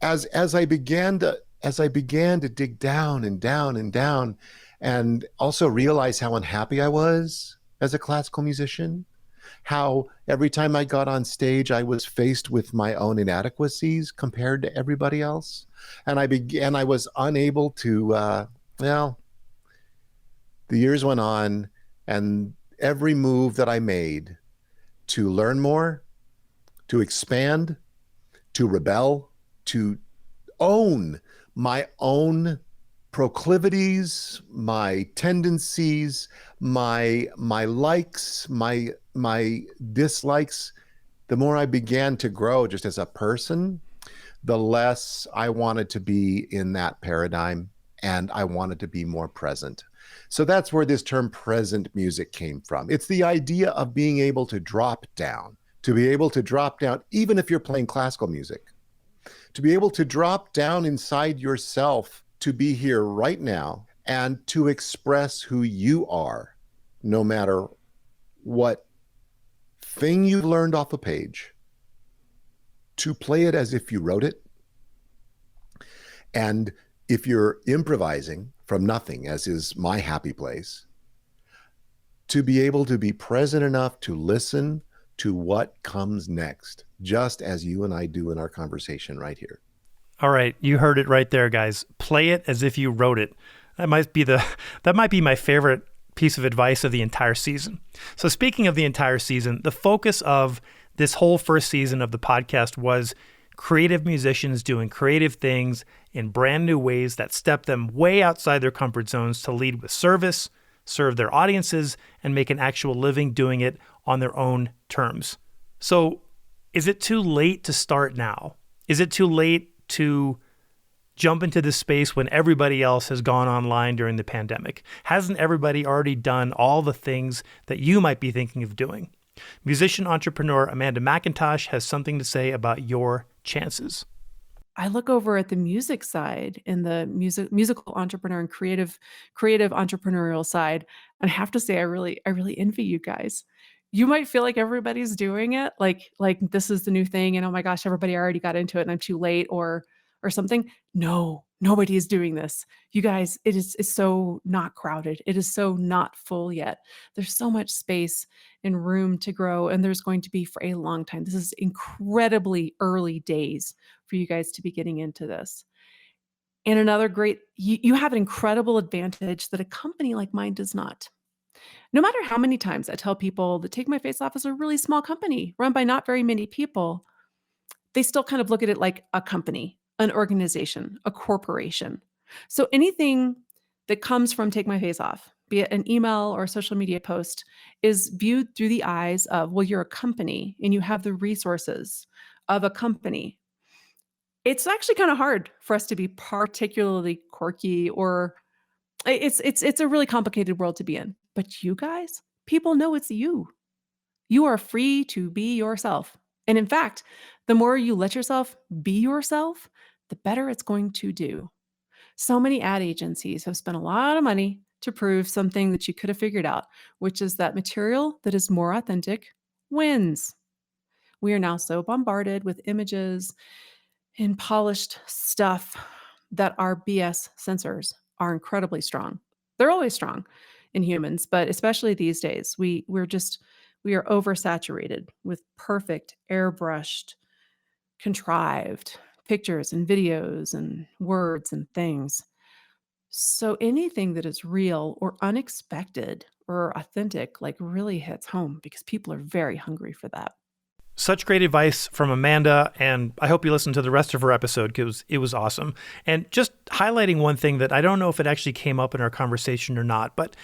As I began to dig down and down and down, and also realize how unhappy I was as a classical musician, how every time I got on stage, I was faced with my own inadequacies compared to everybody else. And I was unable to, the years went on, and every move that I made to learn more, to expand, to rebel, to own my own proclivities, my tendencies, my likes, my dislikes, the more I began to grow just as a person, the less I wanted to be in that paradigm, and I wanted to be more present. So that's where this term present music came from. It's the idea of being able to drop down, even if you're playing classical music, to be able to drop down inside yourself, to be here right now and to express who you are, no matter what thing you learned off a page, to play it as if you wrote it. And if you're improvising from nothing, as is my happy place, to be able to be present enough to listen to what comes next, just as you and I do in our conversation right here. All right, you heard it right there, guys. Play it as if you wrote it. That might be my favorite piece of advice of the entire season. So speaking of the entire season, the focus of this whole first season of the podcast was creative musicians doing creative things in brand new ways that step them way outside their comfort zones to lead with service, serve their audiences, and make an actual living doing it on their own terms. So is it too late to start now? Is it too late to jump into this space when everybody else has gone online during the pandemic? Hasn't everybody already done all the things that you might be thinking of doing? Musician entrepreneur Amanda McIntosh has something to say about your chances. I look over at the music side and the musical entrepreneur and creative entrepreneurial side, and I have to say I really envy you guys. You might feel like everybody's doing it, like this is the new thing, and oh my gosh, everybody already got into it and I'm too late or something. No, nobody is doing this. You guys, it's so not crowded. It is so not full yet. There's so much space and room to grow, and there's going to be for a long time. This is incredibly early days for you guys to be getting into this. And another great, you have an incredible advantage that a company like mine does not. No matter how many times I tell people that Take My Face Off is a really small company run by not very many people, they still kind of look at it like a company, an organization, a corporation. So anything that comes from Take My Face Off, be it an email or a social media post, is viewed through the eyes of, well, you're a company and you have the resources of a company. It's actually kind of hard for us to be particularly quirky, or it's a really complicated world to be in. But you guys, people know it's you. You are free to be yourself. And in fact, the more you let yourself be yourself, the better it's going to do. So many ad agencies have spent a lot of money to prove something that you could have figured out, which is that material that is more authentic wins. We are now so bombarded with images and polished stuff that our BS sensors are incredibly strong. They're always strong in humans, but especially these days, we are oversaturated with perfect, airbrushed, contrived pictures and videos and words and things. So anything that is real or unexpected or authentic really hits home, because people are very hungry for that. Such great advice from Amanda, and I hope you listen to the rest of her episode because it was awesome. And just highlighting one thing that I don't know if it actually came up in our conversation or not, but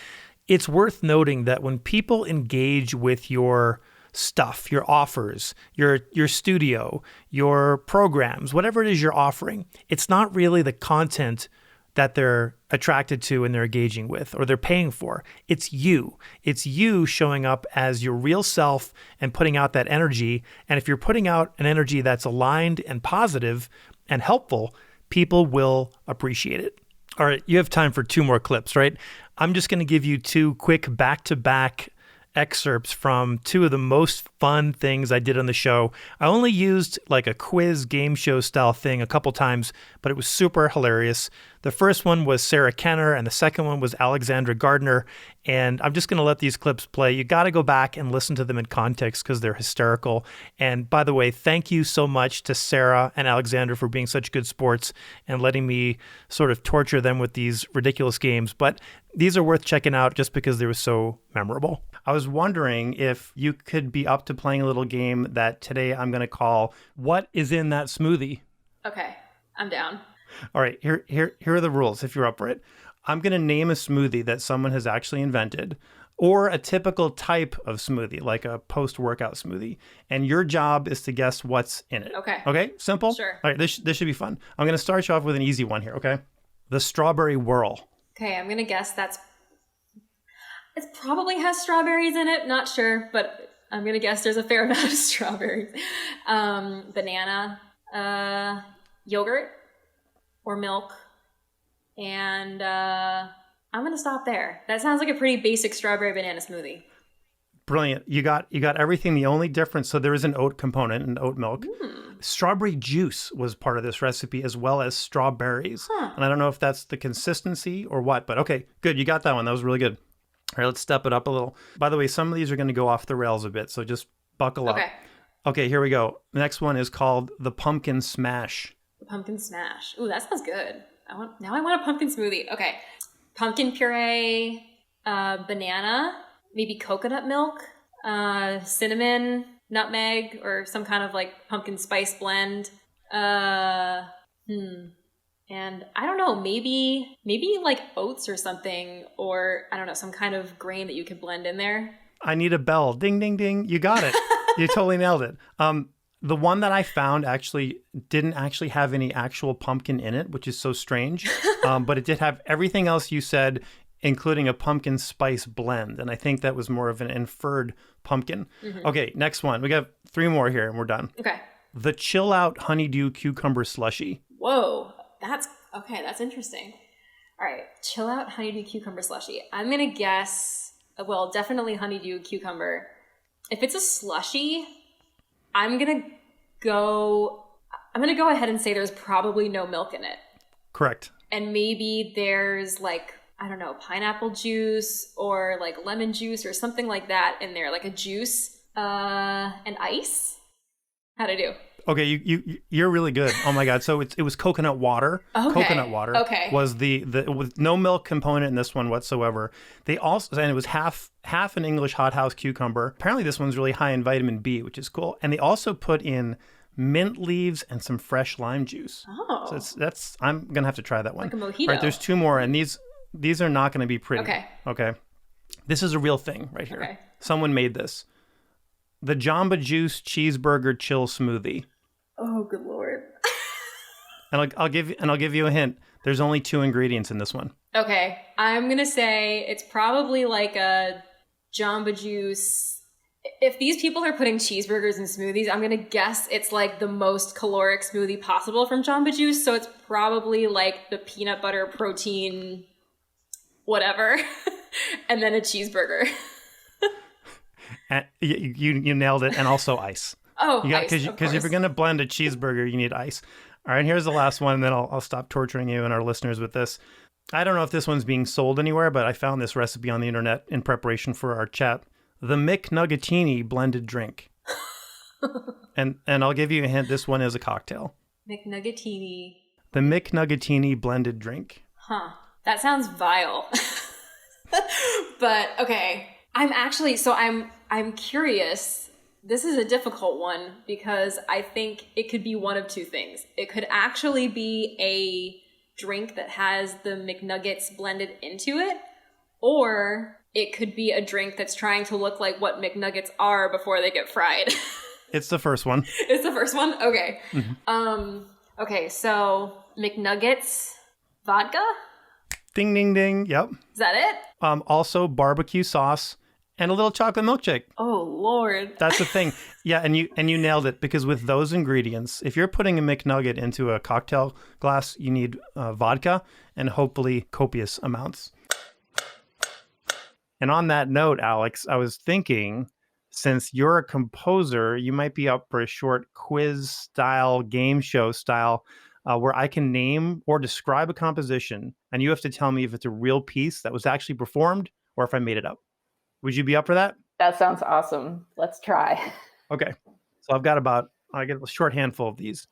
it's worth noting that when people engage with your stuff, your offers, your studio, your programs, whatever it is you're offering, it's not really the content that they're attracted to and they're engaging with or they're paying for. It's you. It's you showing up as your real self and putting out that energy. And if you're putting out an energy that's aligned and positive and helpful, people will appreciate it. All right, you have time for 2 more clips, right? I'm just going to give you 2 quick back-to-back excerpts from two of the most fun things I did on the show. I only used like a quiz game show style thing a couple times, but it was super hilarious. The first one was Sarah Kenner, and the second one was Alexandra Gardner. And I'm just going to let these clips play. You got to go back and listen to them in context because they're hysterical. And by the way, thank you so much to Sarah and Alexandra for being such good sports and letting me sort of torture them with these ridiculous games. But these are worth checking out just because they were so memorable. I was wondering if you could be up to playing a little game that today I'm going to call What is in That Smoothie? Okay, I'm down. All right, here are the rules if you're up for it. I'm going to name a smoothie that someone has actually invented or a typical type of smoothie, like a post-workout smoothie. And your job is to guess what's in it. Okay. Okay, simple? Sure. All right, this should be fun. I'm going to start you off with an easy one here, okay? The strawberry whirl. Okay, I'm going to guess it probably has strawberries in it. Not sure, but I'm going to guess there's a fair amount of strawberries. Banana, yogurt, or milk. And I'm going to stop there. That sounds like a pretty basic strawberry banana smoothie. Brilliant. You got everything. The only difference, so there is an oat component and oat milk. Strawberry juice was part of this recipe as well as strawberries. And I don't know if that's the consistency or what, but okay, good. You got that one. That was really good. All right, let's step it up a little. By the way, some of these are going to go off the rails a bit, so just buckle up. Okay, here we go. The next one is called the pumpkin smash. The pumpkin smash. Ooh, that sounds good. Now I want a pumpkin smoothie. Okay. Pumpkin puree, banana, maybe coconut milk, cinnamon, nutmeg, or some kind of like pumpkin spice blend. And I don't know, maybe like oats or something, or I don't know, some kind of grain that you could blend in there. I need a bell. Ding, ding, ding. You got it. You totally nailed it. The one that I found actually didn't actually have any actual pumpkin in it, which is so strange. But it did have everything else you said, including a pumpkin spice blend. And I think that was more of an inferred pumpkin. Okay, next one. We got 3 more here and we're done. Okay. The Chill Out Honeydew Cucumber Slushie. Whoa, that's interesting. All right, Chill Out Honeydew Cucumber Slushie. I'm going to guess, well, definitely honeydew cucumber. If it's a slushie, I'm going to go ahead and say there's probably no milk in it. Correct. And maybe there's like, I don't know, pineapple juice or like lemon juice or something like that in there, like a juice, and ice. How'd I do? Okay, you're really good. Oh my God. So it was coconut water. Okay. Coconut water was the with no milk component in this one whatsoever. They also, and it was half an English hothouse cucumber. Apparently this one's really high in vitamin B, which is cool. And they also put in mint leaves and some fresh lime juice. Oh. So I'm going to have to try that one. Like a mojito. All right, there's 2 more and these are not going to be pretty. Okay. This is a real thing right here. Okay. Someone made this. The Jamba Juice Cheeseburger Chill Smoothie. Oh, good Lord. And I'll give you a hint. There's only 2 ingredients in this one. Okay, I'm going to say it's probably like a Jamba Juice. If these people are putting cheeseburgers in smoothies, I'm going to guess it's like the most caloric smoothie possible from Jamba Juice. So it's probably like the peanut butter protein, whatever, and then a cheeseburger. And you nailed it. And also ice. Oh, ice, because if you're going to blend a cheeseburger, you need ice. All right, here's the last one, and then I'll stop torturing you and our listeners with this. I don't know if this one's being sold anywhere, but I found this recipe on the internet in preparation for our chat. The McNuggetini blended drink. and I'll give you a hint. This one is a cocktail. McNuggetini. The McNuggetini blended drink. Huh. That sounds vile. But okay. I'm curious. This is a difficult one because I think it could be one of 2 things. It could actually be a drink that has the McNuggets blended into it, or it could be a drink that's trying to look like what McNuggets are before they get fried. It's the first one. It's the first one? Okay. Mm-hmm. Okay, so McNuggets, vodka? Ding, ding, ding. Yep. Is that it? Also barbecue sauce and a little chocolate milkshake. Oh, Lord. That's the thing. Yeah, and you nailed it, because with those ingredients, if you're putting a McNugget into a cocktail glass, you need vodka and hopefully copious amounts. And on that note, Alex, I was thinking, since you're a composer, you might be up for a short quiz style, game show style, where I can name or describe a composition, and you have to tell me if it's a real piece that was actually performed or if I made it up. Would you be up for that? That sounds awesome. Let's try. Okay. So I get a short handful of these.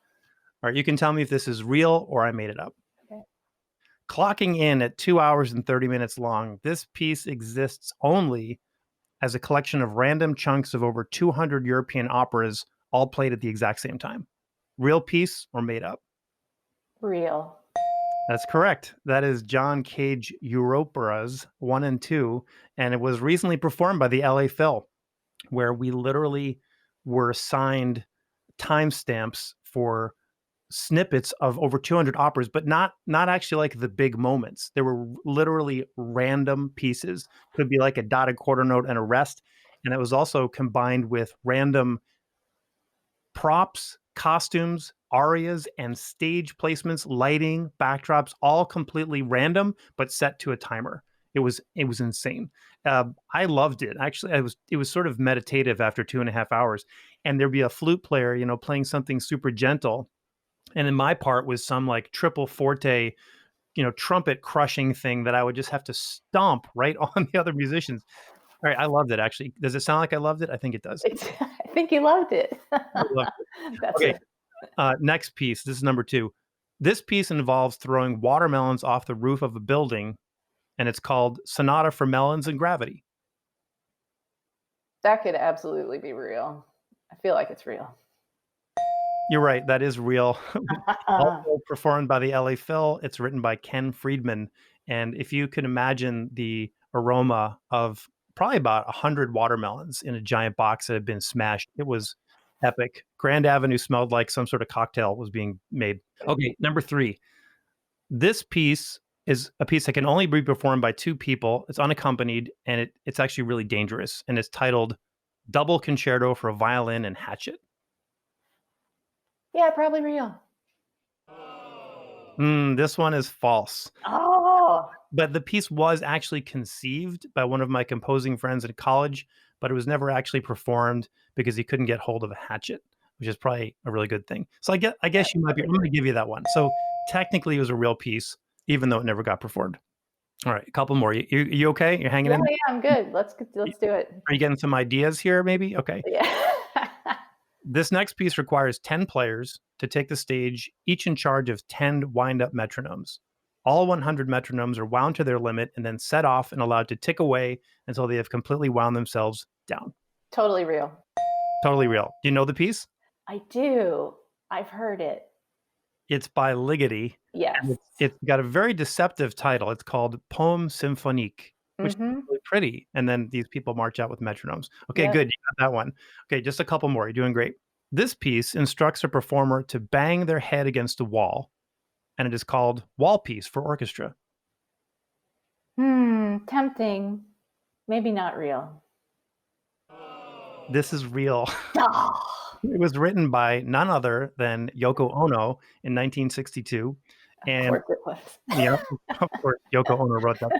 All right. You can tell me if this is real or I made it up. Okay. Clocking in at 2 hours and 30 minutes long, this piece exists only as a collection of random chunks of over 200 European operas, all played at the exact same time. Real piece or made up? Real. That's correct. That is John Cage Europeras 1 and 2, and it was recently performed by the LA Phil, where we literally were assigned timestamps for snippets of over 200 operas, but not actually like the big moments. There were literally random pieces. Could be like a dotted quarter note and a rest, and it was also combined with random props, costumes, arias, and stage placements, lighting, backdrops, all completely random, but set to a timer. It was insane. I loved it. Actually, it was sort of meditative after 2.5 hours. And there'd be a flute player, playing something super gentle. And then my part was some like triple forte, trumpet crushing thing that I would just have to stomp right on the other musicians. All right, I loved it, actually. Does it sound like I loved it? I think it does. I think you loved it. I loved it. That's Okay. it. Next piece. This is number 2. This piece involves throwing watermelons off the roof of a building, and it's called Sonata for Melons and Gravity. That could absolutely be real. I feel like it's real. You're right. That is real. Also performed by the LA Phil. It's written by Ken Friedman. And if you can imagine the aroma of probably about 100 watermelons in a giant box that had been smashed, it was epic. Grand Avenue smelled like some sort of cocktail was being made. Okay, number 3. This piece is a piece that can only be performed by 2 people. It's unaccompanied, and it's actually really dangerous. And it's titled Double Concerto for a Violin and Hatchet. Yeah, probably real. This one is false. Oh. But the piece was actually conceived by one of my composing friends in college, but it was never actually performed because he couldn't get hold of a hatchet, which is probably a really good thing. So I guess you might be. I'm going to give you that one. So technically, it was a real piece, even though it never got performed. All right, a couple more. You okay? You're hanging in? Yeah, I'm good. Let's do it. Are you getting some ideas here? Maybe. Okay. Yeah. This next piece requires 10 players to take the stage, each in charge of 10 wind-up metronomes. All 100 metronomes are wound to their limit and then set off and allowed to tick away until they have completely wound themselves down. Totally real. Totally real. Do you know the piece? I do. I've heard it. It's by Ligeti. Yes. It's got a very deceptive title. It's called Poème Symphonique, which is really pretty. And then these people march out with metronomes. Okay, Yep. good. You got that one. Okay, just a couple more. You're doing great. This piece instructs a performer to bang their head against a wall, and it is called Wall Piece for Orchestra. Tempting. Maybe not real. This is real. It was written by none other than Yoko Ono in 1962. And Of course it was. yeah, of course, Yoko Ono wrote that.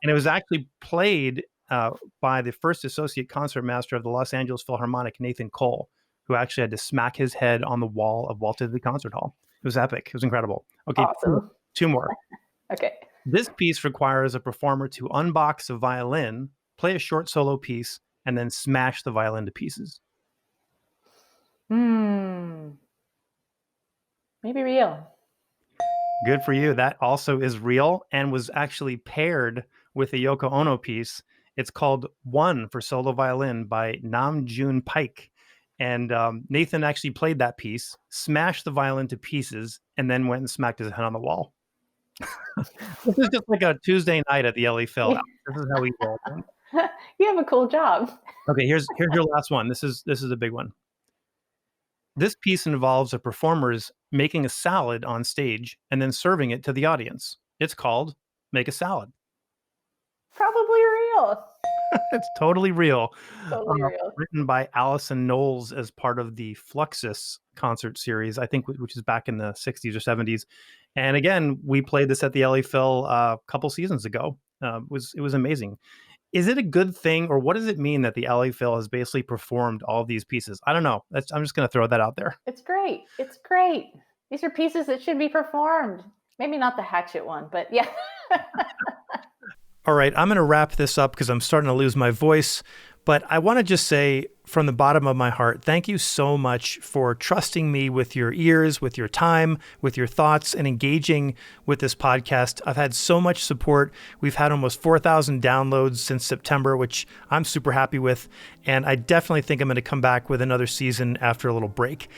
And it was actually played by the first associate concertmaster of the Los Angeles Philharmonic, Nathan Cole, who actually had to smack his head on the wall of Walter the Concert Hall. It was epic. It was incredible. Okay, Awesome. two more. Okay. This piece requires a performer to unbox a violin, play a short solo piece, and then smash the violin to pieces. Maybe real. Good for you. That also is real and was actually paired with a Yoko Ono piece. It's called One for Solo Violin by Namjoon Paik. And Nathan actually played that piece, smashed the violin to pieces, and then went and smacked his head on the wall. This is just like a Tuesday night at the LA Phil. This is how we roll. You have a cool job. Okay, here's your last one. This is a big one. This piece involves a performer's making a salad on stage and then serving it to the audience. It's called Make a Salad. Probably real. It's totally real. Totally real. Written by Allison Knowles as part of the Fluxus concert series, I think, which is back in the 60s or 70s. And again, we played this at the LA Phil a couple seasons ago. It was amazing. Is it a good thing, or what does it mean that the LA Phil has basically performed all these pieces? I don't know. I'm just going to throw that out there. It's great. It's great. These are pieces that should be performed. Maybe not the hatchet one, but yeah. All right, I'm going to wrap this up because I'm starting to lose my voice. But I want to just say from the bottom of my heart, thank you so much for trusting me with your ears, with your time, with your thoughts, and engaging with this podcast. I've had so much support. We've had almost 4,000 downloads since September, which I'm super happy with. And I definitely think I'm going to come back with another season after a little break.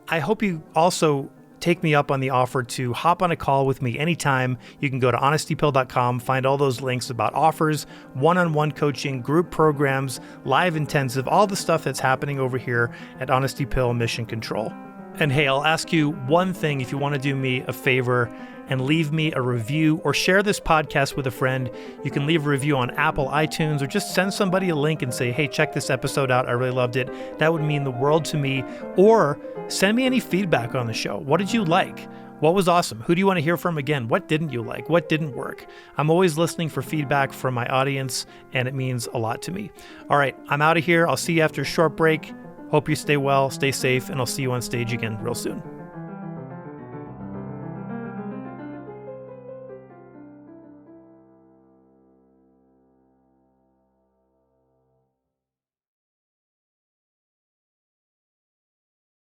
I hope you also take me up on the offer to hop on a call with me anytime. You can go to honestypill.com, find all those links about offers, one-on-one coaching, group programs, live intensive, all the stuff that's happening over here at Honesty Pill Mission Control. And hey, I'll ask you one thing if you want to do me a favor and leave me a review or share this podcast with a friend. You can leave a review on Apple, iTunes, or just send somebody a link and say, hey, check this episode out. I really loved it. That would mean the world to me. Or send me any feedback on the show. What did you like? What was awesome? Who do you want to hear from again? What didn't you like? What didn't work? I'm always listening for feedback from my audience, and it means a lot to me. All right, I'm out of here. I'll see you after a short break. Hope you stay well, stay safe, and I'll see you on stage again real soon.